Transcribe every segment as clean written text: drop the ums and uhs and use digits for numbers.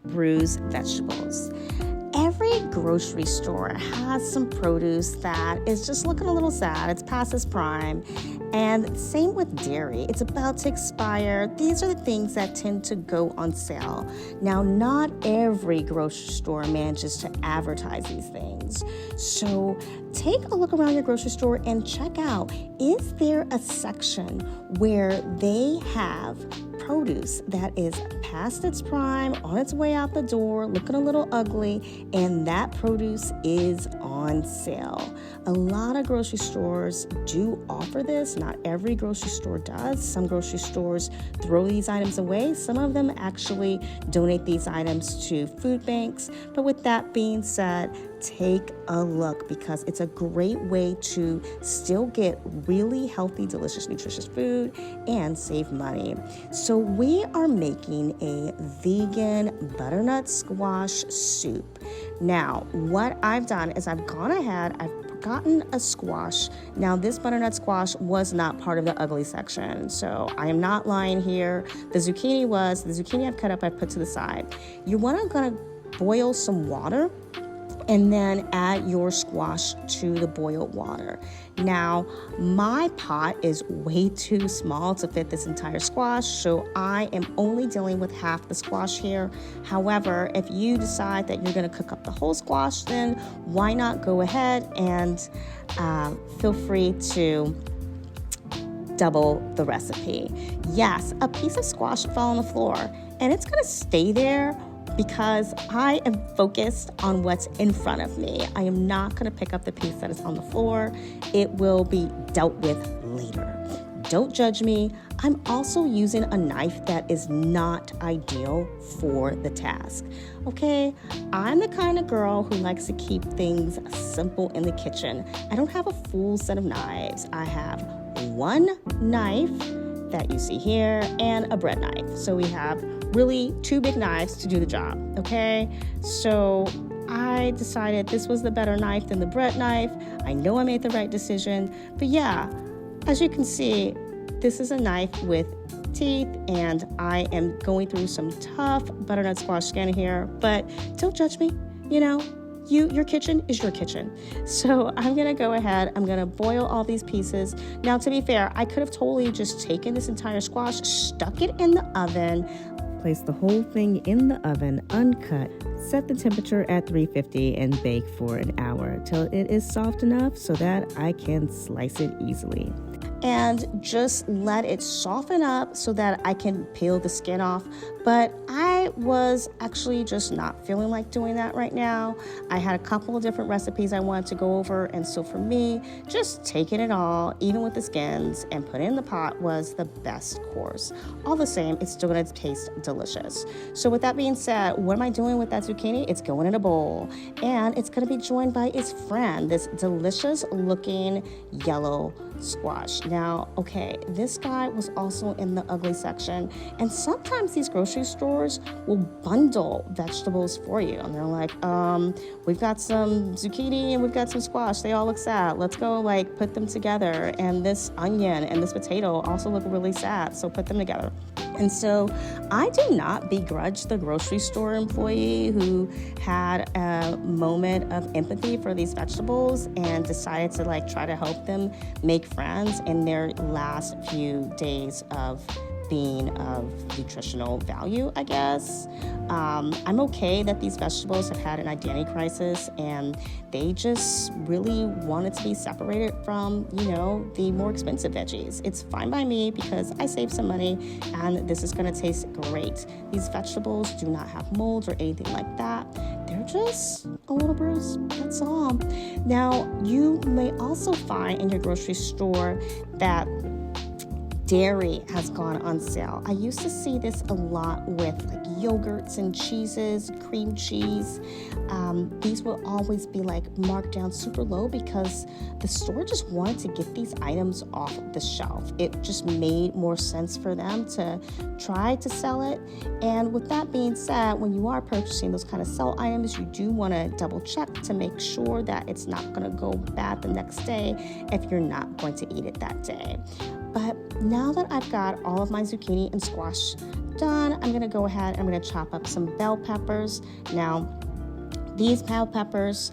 bruised vegetables. Every grocery store has some produce that is just looking a little sad. It's past its prime. And same with dairy. It's about to expire. These are the things that tend to go on sale. Now, not every grocery store manages to advertise these things. So take a look around your grocery store and check out, is there a section where they have produce that is past its prime, on its way out the door, looking a little ugly, and that produce is on sale? A lot of grocery stores do offer this. Not every grocery store does. Some grocery stores throw these items away. Some of them actually donate these items to food banks. But with that being said, take a look, because it's a great way to still get really healthy, delicious, nutritious food and save money. So we are making a vegan butternut squash soup. Now, what I've done is I've gone ahead, I've gotten a squash. Now, this butternut squash was not part of the ugly section, so I am not lying here. The zucchini I've cut up, I've put to the side. You want to boil some water and then add your squash to the boiled water. Now, my pot is way too small to fit this entire squash, so I am only dealing with half the squash here. However, if you decide that you're gonna cook up the whole squash, then why not go ahead and feel free to double the recipe. Yes, a piece of squash fell on the floor, and it's gonna stay there because I am focused on what's in front of me. I am not going to pick up the piece that is on the floor. It will be dealt with later. Don't judge me. I'm also using a knife that is not ideal for the task. Okay, I'm the kind of girl who likes to keep things simple in the kitchen. I don't have a full set of knives. I have one knife that you see here and a bread knife. So we have really two big knives to do the job, okay? So I decided this was the better knife than the bread knife. I know I made the right decision, but yeah, as you can see, this is a knife with teeth, and I am going through some tough butternut squash skin here, but don't judge me, your kitchen is your kitchen. So I'm gonna go ahead, I'm gonna boil all these pieces. Now, to be fair, I could have totally just taken this entire squash, stuck it in the oven, place the whole thing in the oven uncut, set the temperature at 350 and bake for an hour till it is soft enough so that I can slice it easily. And just let it soften up so that I can peel the skin off. But I was actually just not feeling like doing that right now. I had a couple of different recipes I wanted to go over, and so for me, just taking it all, even with the skins, and put it in the pot was the best course. All the same, it's still gonna taste delicious. So with that being said, what am I doing with that zucchini? It's going in a bowl, and it's gonna be joined by its friend, this delicious looking yellow squash. Now, okay, this guy was also in the ugly section, and sometimes these grocery stores will bundle vegetables for you, and they're like, we've got some zucchini and we've got some squash, they all look sad, let's go put them together, and this onion and this potato also look really sad, so put them together. And so I do not begrudge the grocery store employee who had a moment of empathy for these vegetables and decided to try to help them make friends in their last few days of being of nutritional value, I guess. I'm okay that these vegetables have had an identity crisis and they just really wanted to be separated from, the more expensive veggies. It's fine by me because I saved some money and this is going to taste great. These vegetables do not have mold or anything like that. They're just a little bruised, that's all. Now, you may also find in your grocery store that dairy has gone on sale. I used to see this a lot with yogurts and cheeses, cream cheese. These will always be marked down super low because the store just wanted to get these items off the shelf. It just made more sense for them to try to sell it. And with that being said, when you are purchasing those kind of sell items, you do want to double check to make sure that it's not going to go bad the next day if you're not going to eat it that day. But now that I've got all of my zucchini and squash done, I'm gonna go ahead and I'm gonna chop up some bell peppers. Now, these bell peppers,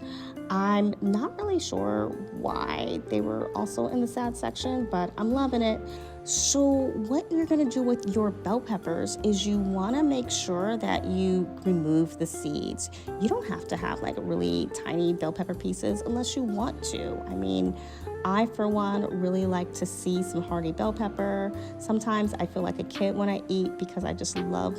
I'm not really sure why they were also in the sad section, but I'm loving it. So what you're gonna do with your bell peppers is you wanna make sure that you remove the seeds. You don't have to have like really tiny bell pepper pieces unless you want to. I mean, I, for one, really like to see some hearty bell pepper. Sometimes I feel like a kid when I eat because I just love,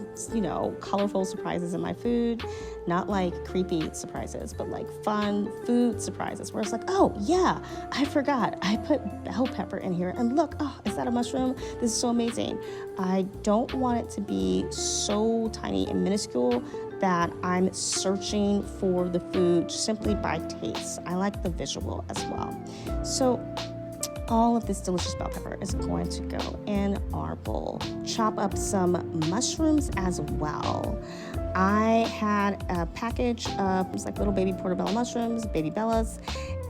colorful surprises in my food. Not like creepy surprises, but like fun food surprises where it's like, oh yeah, I forgot. I put bell pepper in here and look, oh, is that a mushroom? This is so amazing. I don't want it to be so tiny and minuscule that I'm searching for the food simply by taste. I like the visual as well. So all of this delicious bell pepper is going to go in our bowl. Chop up some mushrooms as well. I had a package of like little baby portobello mushrooms, baby bellas.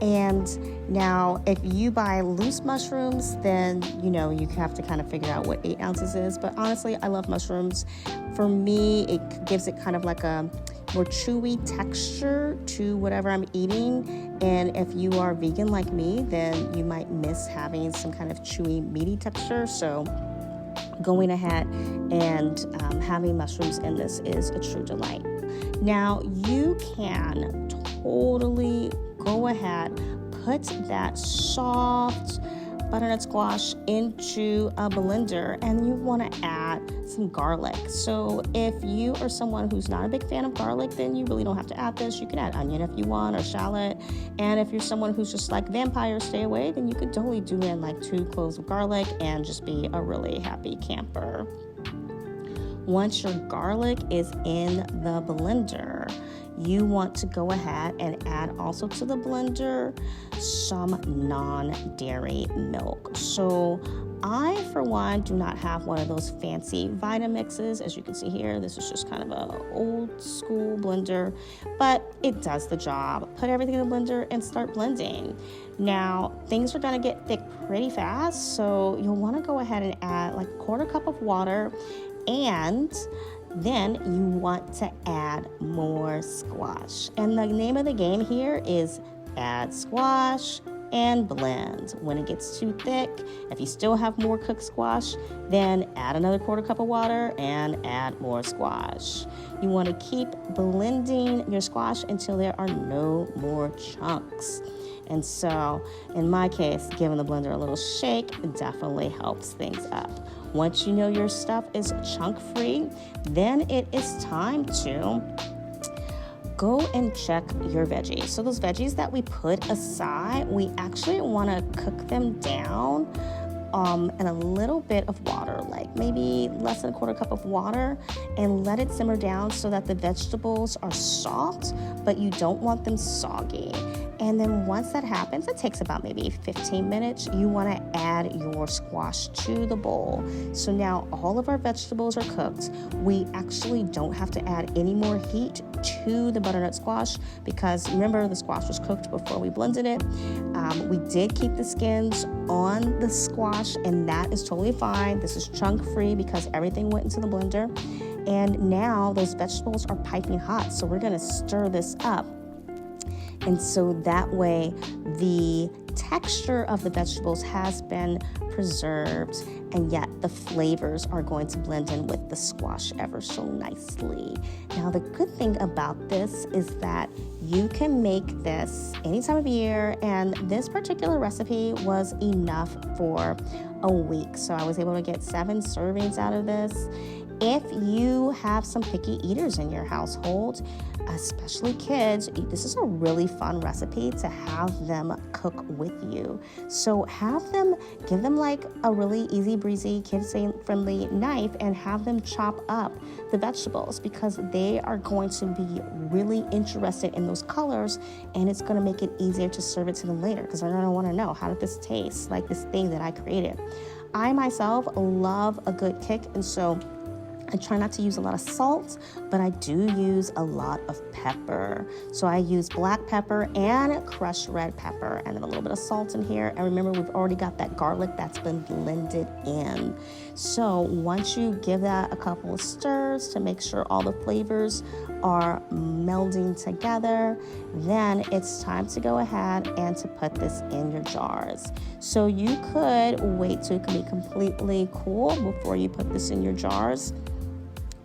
And now if you buy loose mushrooms, then, you have to kind of figure out what 8 ounces is. But honestly, I love mushrooms. For me, it gives it kind of like a more chewy texture to whatever I'm eating. And if you are vegan like me, then you might miss having some kind of chewy, meaty texture. So going ahead and having mushrooms in this is a true delight. Now, you can totally go ahead, put that soft butternut squash into a blender, and you want to add some garlic. So if you are someone who's not a big fan of garlic, then you really don't have to add this. You can add onion if you want, or shallot. And if you're someone who's just like vampires, stay away, then you could totally do in like 2 cloves of garlic and just be a really happy camper. Once your garlic is in the blender, you want to go ahead and add also to the blender some non-dairy milk. So I, for one, do not have one of those fancy Vitamixes. As you can see here, this is just kind of an old school blender, but it does the job. Put everything in the blender and start blending. Now, things are gonna get thick pretty fast, so you'll wanna go ahead and add like 1/4 cup of water, and then you want to add more squash. And the name of the game here is add squash and blend. When it gets too thick, if you still have more cooked squash, then add another 1/4 cup of water and add more squash. You want to keep blending your squash until there are no more chunks. And so, in my case, giving the blender a little shake definitely helps things up. Once you know your stuff is chunk-free, then it is time to go and check your veggies. So those veggies that we put aside, we actually want to cook them down in a little bit of water, like maybe less than 1/4 cup of water, and let it simmer down so that the vegetables are soft, but you don't want them soggy. And then once that happens, it takes about maybe 15 minutes, you want to add your squash to the bowl. So now all of our vegetables are cooked. We actually don't have to add any more heat to the butternut squash because remember, the squash was cooked before we blended it. We did keep the skins on the squash, and that is totally fine. This is chunk free because everything went into the blender. And now those vegetables are piping hot, so we're going to stir this up. And so that way the texture of the vegetables has been preserved, and yet the flavors are going to blend in with the squash ever so nicely. Now, the good thing about this is that you can make this any time of year, and this particular recipe was enough for a week. So I was able to get 7 servings out of this. If you have some picky eaters in your household, especially kids, this is a really fun recipe to have them cook with you. So have them, give them like a really easy, breezy, kid-friendly knife and have them chop up the vegetables because they are going to be really interested in those colors, and it's going to make it easier to serve it to them later because they're going to want to know, how did this taste like this thing that I created? I myself love a good kick, and so I try not to use a lot of salt, but I do use a lot of pepper. So I use black pepper and crushed red pepper, and then a little bit of salt in here. And remember, we've already got that garlic that's been blended in. So once you give that a couple of stirs to make sure all the flavors are melding together, then it's time to go ahead and to put this in your jars. So you could wait till it can be completely cool before you put this in your jars.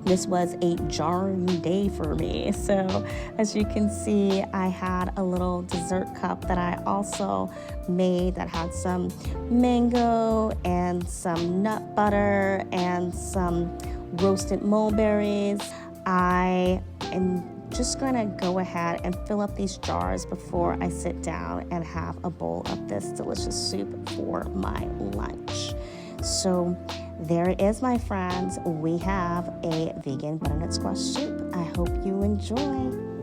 This was a jarring day for me. So as you can see, I had a little dessert cup that I also made that had some mango and some nut butter and some roasted mulberries. I am just gonna go ahead and fill up these jars before I sit down and have a bowl of this delicious soup for my lunch. So there it is, my friends. We have a vegan butternut squash soup. I hope you enjoy.